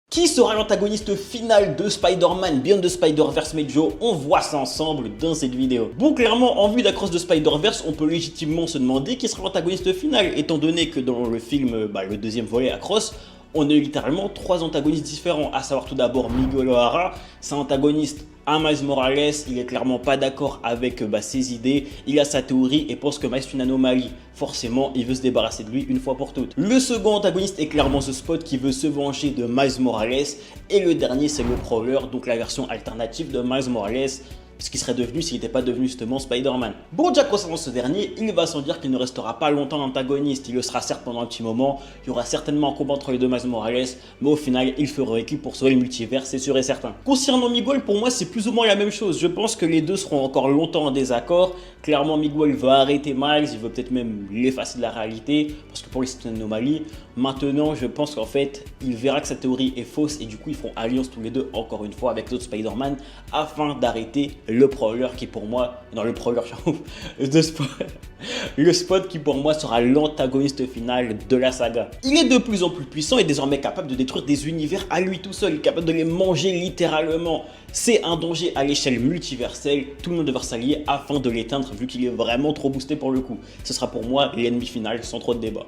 Qui sera l'antagoniste final de Spider-Man Beyond the Spider-Verse Joe? On voit ça ensemble dans cette vidéo. Bon, clairement, en vue d'Across the Spider-Verse, on peut légitimement se demander qui sera l'antagoniste final, étant donné que dans le film, le deuxième volet Across, on a eu littéralement trois antagonistes différents, à savoir tout d'abord Miguel O'Hara, c'est un antagoniste à Miles Morales, il est clairement pas d'accord avec ses idées, il a sa théorie et pense que Miles est une anomalie. Forcément, il veut se débarrasser de lui une fois pour toutes. Le second antagoniste est clairement The Spot qui veut se venger de Miles Morales. Et le dernier, c'est le Prowler, donc la version alternative de Miles Morales, ce qui serait devenu s'il n'était pas devenu justement Spider-Man. Bon, déjà concernant ce dernier, il va sans dire qu'il ne restera pas longtemps l'antagoniste. Il le sera certes pendant un petit moment, il y aura certainement un combat entre les deux Miles Morales, mais au final, il fera équipe pour sauver le multivers, c'est sûr et certain. Concernant Miguel, pour moi, c'est plus ou moins la même chose. Je pense que les deux seront encore longtemps en désaccord. Clairement, Miguel va arrêter Miles, il veut peut-être même l'effacer de la réalité, parce que pour lui, c'est une anomalie. Maintenant, je pense qu'en fait, il verra que sa théorie est fausse et du coup, ils feront alliance tous les deux, encore une fois, avec l'autre Spider-Man, afin d'arrêter le Prowler qui pour moi, non le Prowler, le Spot qui pour moi sera l'antagoniste final de la saga. Il est de plus en plus puissant et désormais capable de détruire des univers à lui tout seul, capable de les manger littéralement. C'est un danger à l'échelle multiverselle, tout le monde devra s'allier afin de l'éteindre vu qu'il est vraiment trop boosté pour le coup. Ce sera pour moi l'ennemi final sans trop de débat.